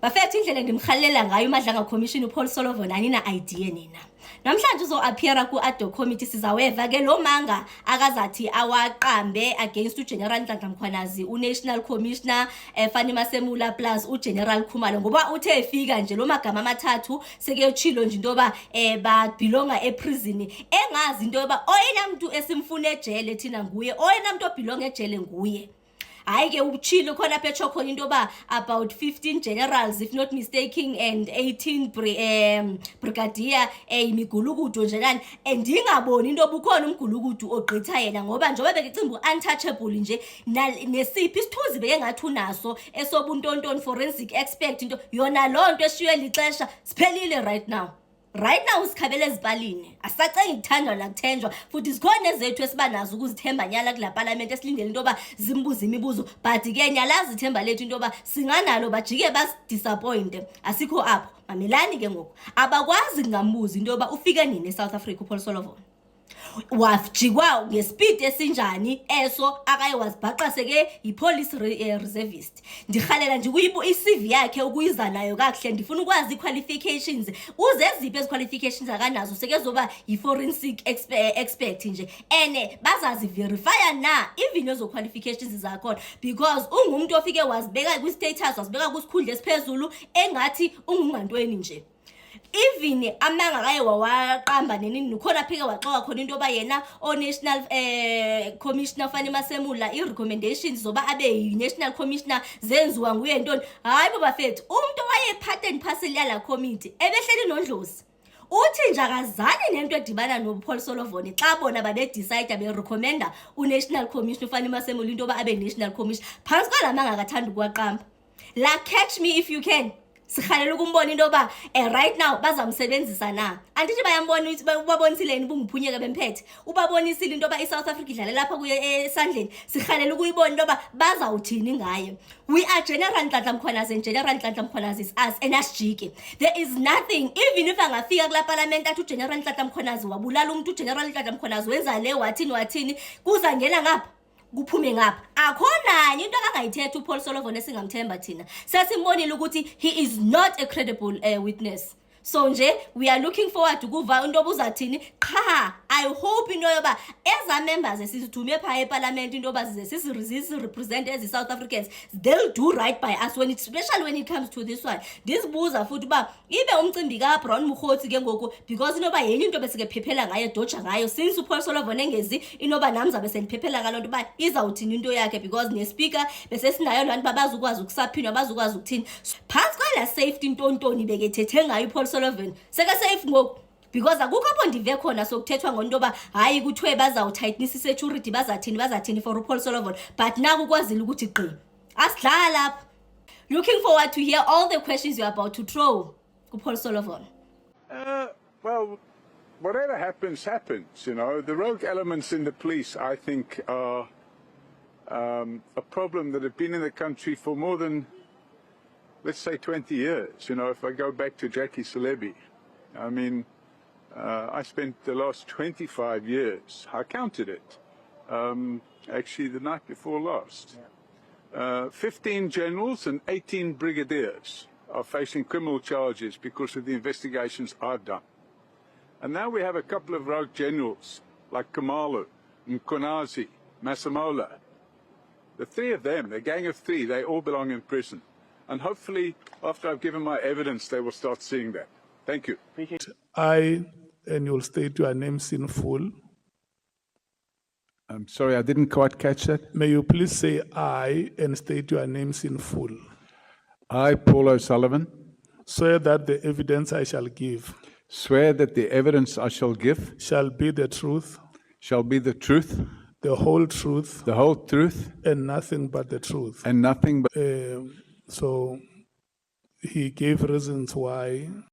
Bafethu indlela ngimkhalela ngayo uMadlanga Commission uPaul Solomon anina idea nina. Namhlanje uzo-appeara ku-ADHOC committee sizaweva ke lo manga akazathi awaqambe against uGeneral Nhlanhla Mkhwanazi, uNational Commissioner Fanny Masemula plus uGeneral Khumalo, ngoba uthe efika nje lo magama amathathu sekeyotshilo nje into yoba babelonga eprison, engazi into yoba oyena muntu esimfuna ejele thina nguye, oyena muntu obelonga ejele nguye. Hayi ke uchilo khona phetsho khona into yoba about 15 generals if not mistaken and 18 brigadier imigulukudu nje nani, andingaboni into obukhona umgulukudu ogqitha yena, ngoba njengoba bekicimba untouchable nje nesiphi isithuzi beke ngathi unaso esobuntontoni forensic expert into yona lo nto eshiywe lixesha siphelile right now. Right now usikhabele ezipalini asacenga ukuthandwa nakuthenjwa, futhi sikhona ezethu esibanazo ukuzithemba nyala kula parliament esilindele into yoba zimbuza imibuzo, but ke nyalazi ithemba lethu into yoba singanalo bajike basidisappoint. Asikho apho, mamelani ke ngoku abakwazi ngambuza into yoba ufike nini eSouth Africa uPaul Solomon, wafjikwa ngespeed esinjani eso akaye wazibhaqa seke yipolice reservist. Ndikhalela nje i-CV yakhe ukuyiza nayo kahle, ndifuna ukwazi qualifications, uzeziphi eziqualifications akanazo sekezoba yi-forensic expert nje, ene bazazi verify na even ezo qualifications zakhona, because ungumuntu ofike wazibeka kwi-status, wazibeka kusikhundla esiphezulu engathi ungungantweni nje. Even amanga kaye wawaqamba nenini khona phike waxoxa khona into yoba yena o-National Commissioner Fanny Masemula i-recommendations zoba abe yi-National Commissioner zenziwa nguye ntoni. Hayi bo bafethu, umuntu owayephathe and parcel yala committee ebehleli noNdlozi uthi nje akazani nento edibana noPaul Solomon xa bona babedecide berecommenda uNational Commissioner Fanny Masemula into yoba abe National Commissioner phansi kwalamanga akathanda ukuwaqamba. La catch me if you can. Sikhalela ukumbona into yoba right now bazamsebenzisa na, andithi bayambona ukuthi ubabonisile bungiphunyeka bemphethe, ubabonisile into yoba iSouth Africa idlale lapha kuye esandleni. Sikhalela ukuyibona into yoba bazawuthini ngayo. We are General Nhlanhla Mkhwanazi, and General Nhlanhla Mkhwanazi is us and asijike. There is nothing, even if angafika kula parliament athi uGeneral Nhlanhla Mkhwanazi wabulala umuntu, uGeneral Nhlanhla Mkhwanazi wenza le wathini kuza ngena ngapha kuphume ngapha, akhona into akangayithetha uPaul Solomon esingamthemba thina. Sesimbonile ukuthi he is not a credible witness. So nje we are looking forward to kuva into obuzathini. Cha, I hope into yoba eza members esithume pha eParliament into yoba sisi represent as South Africans, they'll do right by us when it, especially when it comes to this one. This buza futhi ba ibe umcimbi ka Brown Mkhotsi ke ngoku, because inoba yeni into besike phephela ngayo doja ngayo since uPaul Solomon engezi inoba nami zabe seniphephela ngalonto ba izawuthini into yakhe, because ne speaker bese sinayo lantu babazukwazi ukusaphinwa bazukwazi ukuthini phansi kwala safety ntontoni bekethethe ngayo uPaul Solomon seke safe ngoku, because akukho apho ndive khona sokuthethwa ngonto yoba hayi kuthiwe bazawutightness security bazathini for uPaul Solomon, but naku ukwazile ukuthi gqi asidlala lapha. Looking forward to hear all the questions you're about to throw kuPaul Solomon. Well, whatever happens, you know. The rogue elements in the police, I think, are a problem that have been in the country for more than, let's say, 20 years. You know, if I go back to Jackie Celebi, I mean, I spent the last 25 years, I counted it, actually the night before last. 15 generals and 18 brigadiers are facing criminal charges because of the investigations I've done. And now we have a couple of rogue generals like Khumalo, Mkhwanazi, Masemola. The three of them, the gang of three, they all belong in prison. And hopefully, after I've given my evidence, they will start seeing that. Thank you. I, and you'll state your names in full. I'm sorry, I didn't quite catch that. May you please say I and state your names in full. I, Paul O'Sullivan, Swear that the evidence I shall give swear that the evidence I shall give shall be the truth, shall be the truth, the whole truth, the whole truth, and nothing but the truth. and nothing but... So he gave reasons why